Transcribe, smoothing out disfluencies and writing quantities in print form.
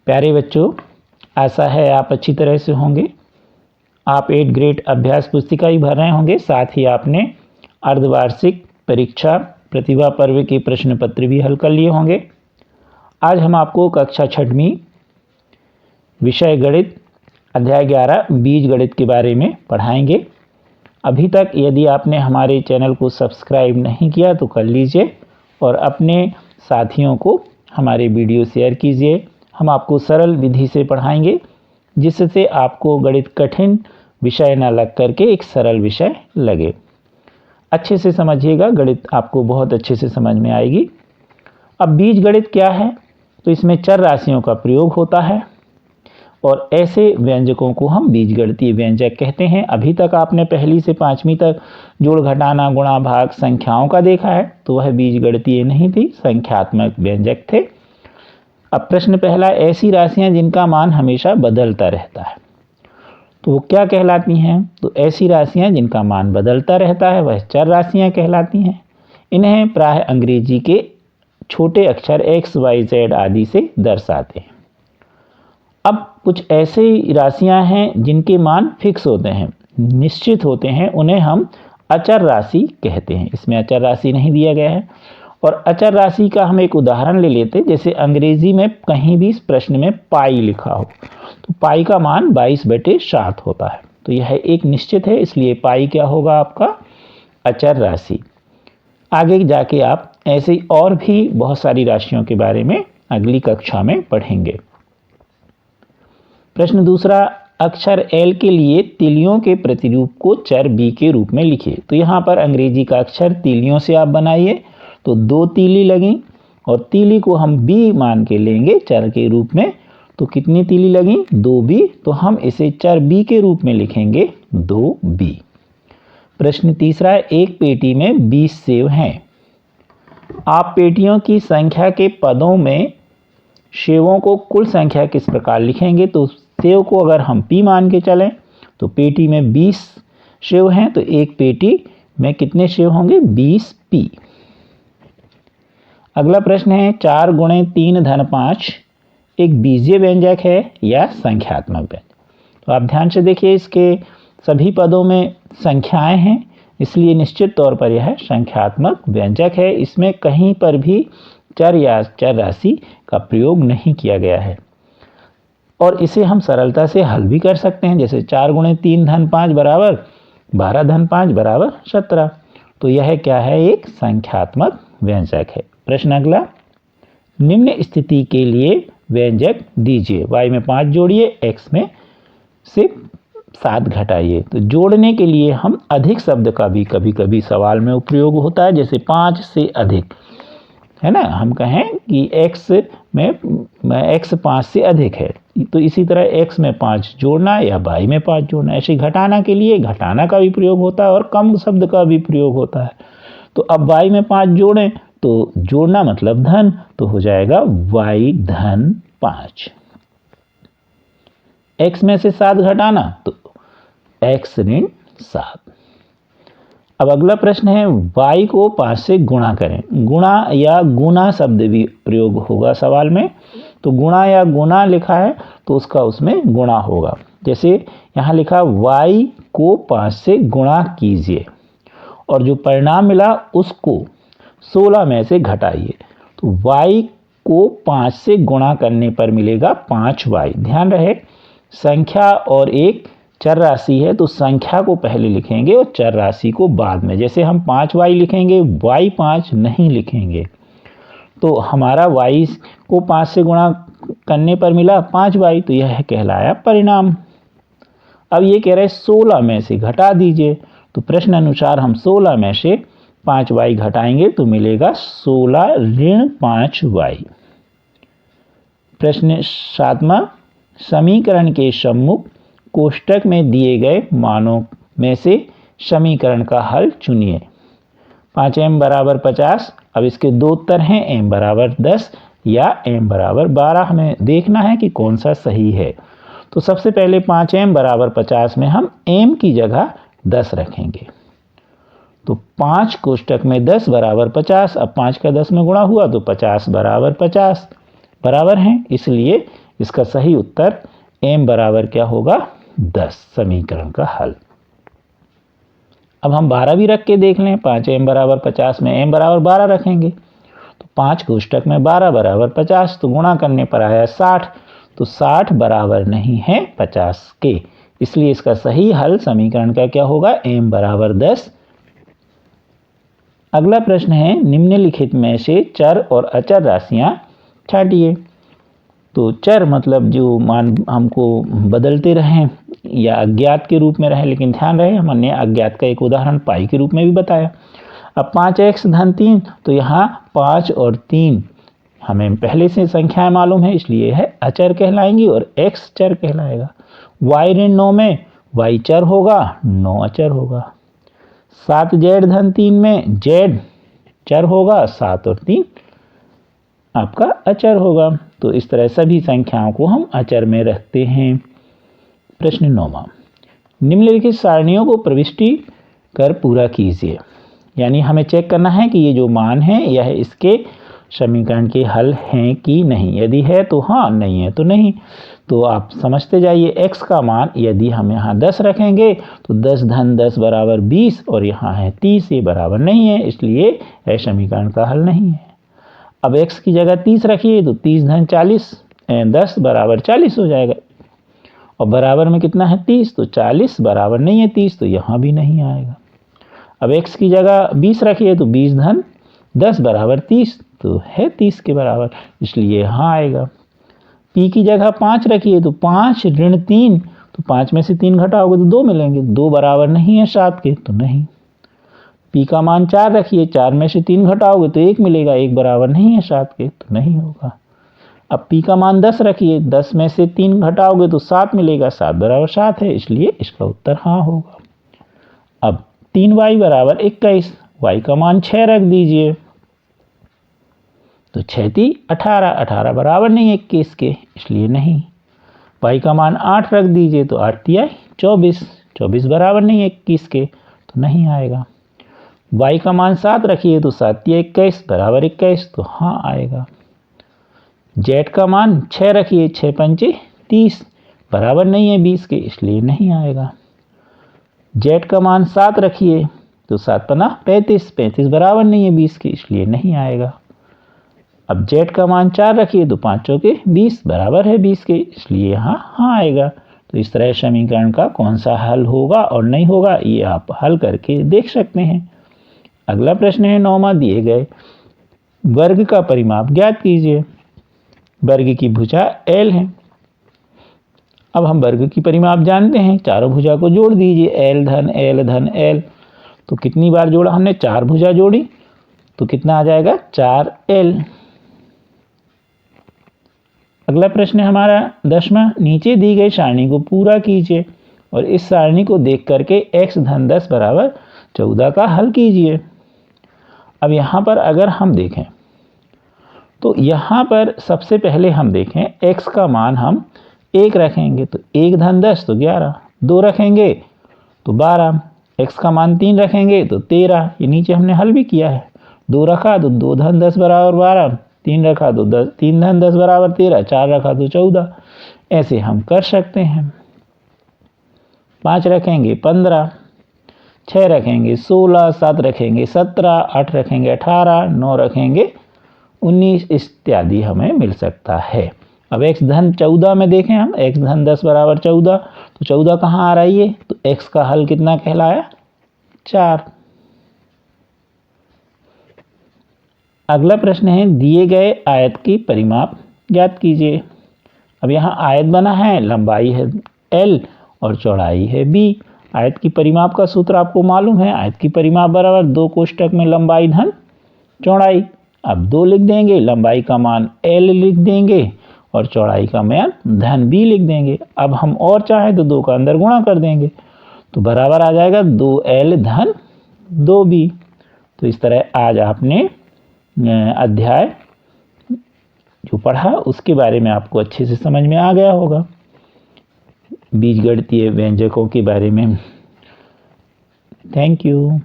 प्यारे बच्चों, आशा है आप अच्छी तरह से होंगे। आप 8th ग्रेड अभ्यास पुस्तिका भी भर रहे होंगे, साथ ही आपने अर्धवार्षिक परीक्षा प्रतिभा पर्व के प्रश्न पत्र भी हल कर लिए होंगे। आज हम आपको कक्षा 6वीं विषय गणित अध्याय 11 बीज गणित के बारे में पढ़ाएंगे। अभी तक यदि आपने हमारे चैनल को सब्सक्राइब नहीं किया तो कर लीजिए और अपने साथियों को हमारे वीडियो शेयर कीजिए। हम आपको सरल विधि से पढ़ाएंगे जिससे आपको गणित कठिन विषय न लग करके एक सरल विषय लगे। अच्छे से समझिएगा, गणित आपको बहुत अच्छे से समझ में आएगी। अब बीज गणित क्या है? तो इसमें चर राशियों का प्रयोग होता है और ऐसे व्यंजकों को हम बीजगणितीय व्यंजक कहते हैं। अभी तक आपने पहली से 5वीं तक जोड़ घटाना गुणा भाग संख्याओं का देखा है, तो वह बीजगणितीय नहीं थी, संख्यात्मक व्यंजक थे। अब प्रश्न पहला, ऐसी राशियां जिनका मान हमेशा बदलता रहता है, तो वो क्या कहलाती हैं? तो ऐसी राशियां जिनका मान बदलता रहता है वह चर राशियां कहलाती हैं। इन्हें प्राय अंग्रेजी के छोटे अक्षर x, y, z आदि से दर्शाते हैं। अब कुछ ऐसी राशियां हैं जिनके मान फिक्स होते हैं, निश्चित होते हैं, उन्हें हम अचर राशि कहते हैं। इसमें अचर राशि नहीं दिया गया है। और अचर राशि का हम एक उदाहरण ले लेते हैं। जैसे अंग्रेजी में कहीं भी इस प्रश्न में पाई लिखा हो, तो पाई का मान 22/7 होता है, तो यह एक निश्चित है, इसलिए पाई क्या होगा आपका? अचर राशि। आगे जाके आप ऐसे और भी बहुत सारी राशियों के बारे में अगली कक्षा में पढ़ेंगे। प्रश्न दूसरा, अक्षर L के लिए तीलियों के प्रतिरूप को चर B के रूप में लिखिए। तो यहाँ पर अंग्रेजी का अक्षर तीलियों से आप बनाइए, तो 2 तीली लगी और तीली को हम B मान के लेंगे चर के रूप में, तो कितनी तीली लगी? 2B, तो हम इसे चर B के रूप में लिखेंगे 2B। प्रश्न तीसरा, एक पेटी में 20 सेव हैं। आप पेटियों की संख्या के पदों में सेवों को कुल संख्या किस प्रकार लिखेंगे? तो सेव को अगर हम P मान के चलें तो पेटी में 20 सेव हैं, तो एक पेटी में कितने सेव होंगे? 20P। अगला प्रश्न है, 4 × 3 = 5 एक बीजीय व्यंजक है या संख्यात्मक व्यंजक? तो आप ध्यान से देखिए, इसके सभी पदों में संख्याएं हैं, इसलिए निश्चित तौर पर यह संख्यात्मक व्यंजक है। इसमें कहीं पर भी चर या चर राशि का प्रयोग नहीं किया गया है और इसे हम सरलता से हल भी कर सकते हैं। जैसे 4 × 3 = 5 = 12 × 5 = 17, तो यह क्या है? एक संख्यात्मक व्यंजक है। प्रश्न अगला, निम्न स्थिति के लिए व्यंजक दीजिए। y में 5 जोड़िए, x में से 7 घटाइए। तो जोड़ने के लिए हम अधिक शब्द का भी कभी कभी सवाल में उपयोग होता है, जैसे 5 से अधिक, है ना। हम कहें कि x में x 5 से अधिक है, तो इसी तरह x में 5 जोड़ना या y में 5 जोड़ना। ऐसे घटाना के लिए घटाना का भी प्रयोग होता है और कम शब्द का भी प्रयोग होता है। तो अब y में 5 जोड़ें तो जोड़ना मतलब धन, तो हो जाएगा y धन 5। x में से 7 घटाना तो x ऋण 7। अब अगला प्रश्न है, y को 5 से गुणा करें। गुणा या गुना शब्द भी प्रयोग होगा सवाल में, तो गुणा या गुना लिखा है तो उसका उसमें गुणा होगा। जैसे यहाँ लिखा y को 5 से गुणा कीजिए और जो परिणाम मिला उसको 16 में से घटाइए, तो y को 5 से गुणा करने पर मिलेगा 5y। ध्यान रहे, संख्या और एक चर राशि है, तो संख्या को पहले लिखेंगे और चर राशि को बाद में। जैसे हम 5y लिखेंगे, y 5 नहीं लिखेंगे, तो हमारा y को 5 से गुणा करने पर मिला 5y, तो यह कहलाया परिणाम। अब ये कह रहे 16 में से घटा दीजिए, तो प्रश्न अनुसार हम 16 में से 5y घटाएंगे तो मिलेगा 16 ऋण 5y। प्रश्न 7वां, समीकरण के सम्मुख कोष्टक में दिए गए मानों में से समीकरण का हल चुनिए। 5m = 50। अब इसके दो उत्तर हैं, m = 10 या m = 12। हमें देखना है कि कौन सा सही है। तो सबसे पहले 5m = 50 में हम m की जगह 10 रखेंगे, तो 5 कोष्टक में 10 = 50। अब 5 का 10 में गुणा हुआ तो 50 = 50 बराबर हैं, इसलिए इसका सही उत्तर m बराबर क्या होगा 10 समीकरण का हल। अब हम 12 भी रख के देख लें। 5m बराबर 50 में m बराबर 12 रखेंगे तो 5 कोष्टक में 12 बराबर 50, तो गुणा करने पर आया 60, तो 60 बराबर नहीं है 50 के, इसलिए इसका सही हल समीकरण का क्या होगा m बराबर 10। अगला प्रश्न है निम्नलिखित में से चर और अचर राशियां छांटिए। तो चर मतलब जो मान हमको बदलते रहें या अज्ञात के रूप में रहे, लेकिन ध्यान रहे हमने अज्ञात का एक उदाहरण पाई के रूप में भी बताया। अब 5x धन 3, तो यहाँ 5 और 3 हमें पहले से संख्याएं मालूम है, इसलिए है अचर कहलाएंगी और x चर कहलाएगा। y ऋण 9 में y चर होगा, 9 अचर होगा। 7z धन 3 में z चर होगा, 7 और 3 आपका अचर होगा। तो इस तरह सभी संख्याओं को हम अचर में रखते हैं। प्रश्न 9वां, निम्नलिखित सारणियों को प्रविष्टि कर पूरा कीजिए। यानी हमें चेक करना है कि ये जो मान है यह इसके समीकरण के हल हैं कि नहीं। यदि है तो हाँ, नहीं है तो नहीं। तो आप समझते जाइए x का मान यदि हम यहाँ 10 रखेंगे तो 10 धन 10 बराबर 20 और यहाँ है 30, ये बराबर नहीं है, इसलिए यह समीकरण का हल नहीं है। अब x की जगह 30 रखिए तो 30 धन 40 10 बराबर 40 हो जाएगा, और बराबर में कितना है 30, तो 40 बराबर नहीं है 30, तो यहाँ भी नहीं आएगा। अब x की जगह 20 रखिए तो 20 धन 10 बराबर 30, तो है 30 के बराबर, इसलिए यहाँ आएगा। p की जगह 5 रखिए तो 5 ऋण 3, तो 5 में से 3 घटाओगे तो 2 मिलेंगे, 2 बराबर नहीं है 7 के, तो नहीं। p का मान 4 रखिए, 4 में से 3 घटाओगे तो 1 मिलेगा, 1 बराबर नहीं है 7 के, तो नहीं होगा। अब p का मान 10 रखिए, 10 में से 3 घटाओगे तो 7 मिलेगा, 7 बराबर 7 है, इसलिए इसका उत्तर हाँ होगा। अब 3y बराबर 21, y का मान 6 रख दीजिए, तो 6 × 18, 18 बराबर नहीं 21 के, इसलिए नहीं। y का मान 8 रख दीजिए, तो 8 × 24, 24 बराबर नहीं 21 के, तो नहीं आएगा। y का मान 7 रखिए तो 7 × 21 बराबर 21, तो हाँ आएगा। z का मान 6 रखिए, 6 × 5 = 30 बराबर नहीं है 20 के, इसलिए नहीं आएगा। z का मान 7 रखिए तो 7 × 5 = 35, 35 बराबर नहीं है 20 के, इसलिए नहीं आएगा। अब z का मान 4 रखिए तो 5 × 4 = 20 बराबर है 20 के, इसलिए यहाँ हाँ आएगा। तो इस तरह समीकरण का कौन सा हल होगा और नहीं होगा ये आप हल करके देख सकते हैं। अगला प्रश्न है 9वां, दिए गए वर्ग का परिमाप ज्ञात कीजिए। वर्ग की भुजा L है। अब हम वर्ग की परिमाप जानते हैं, चारों भुजा को जोड़ दीजिए, L धन L धन L। तो कितनी बार जोड़ा हमने, 4 भुजा जोड़ी, तो कितना आ जाएगा 4L। अगला प्रश्न है हमारा 10वां, नीचे दी गई सारणी को पूरा कीजिए और इस सारणी को देख करके x धन 10 बराबर 14 का हल कीजिए। अब यहाँ पर अगर हम देखें तो यहाँ पर सबसे पहले हम देखें x का मान हम 1 रखेंगे तो 1 धन 10 तो 11, 2 रखेंगे तो 12, x का मान 3 रखेंगे तो 13, ये नीचे हमने हल भी किया है। 2 रखा तो 2 धन 10 बराबर 12, 3 रखा तो 3 धन 10 बराबर 13, 4 रखा तो 14, ऐसे हम कर सकते हैं। 5 रखेंगे 15, 6 रखेंगे 16, 7 रखेंगे 17, 8 रखेंगे 18, 9 रखेंगे 19 इत्यादि हमें मिल सकता है। अब x धन 14 में देखें हम, x धन 10 बराबर 14, तो 14 कहाँ आ रही है, तो x का हल कितना कहलाया 4। अगला प्रश्न है दिए गए आयत की परिमाप ज्ञात कीजिए। अब यहाँ आयत बना है, लंबाई है L और चौड़ाई है B। आयत की परिमाप का सूत्र आपको मालूम है, आयत की परिमाप बराबर 2 कोष्टक में लंबाई धन चौड़ाई। अब 2 लिख देंगे, लंबाई का मान L लिख देंगे और चौड़ाई का मान धन B लिख देंगे। अब हम और चाहें तो 2 का अंदर गुणा कर देंगे, तो बराबर आ जाएगा 2L धन 2B। तो इस तरह आज आपने अध्याय जो पढ़ा उसके बारे में आपको अच्छे से समझ में आ गया होगा, बीजगणितीय व्यंजकों के बारे में। Thank you.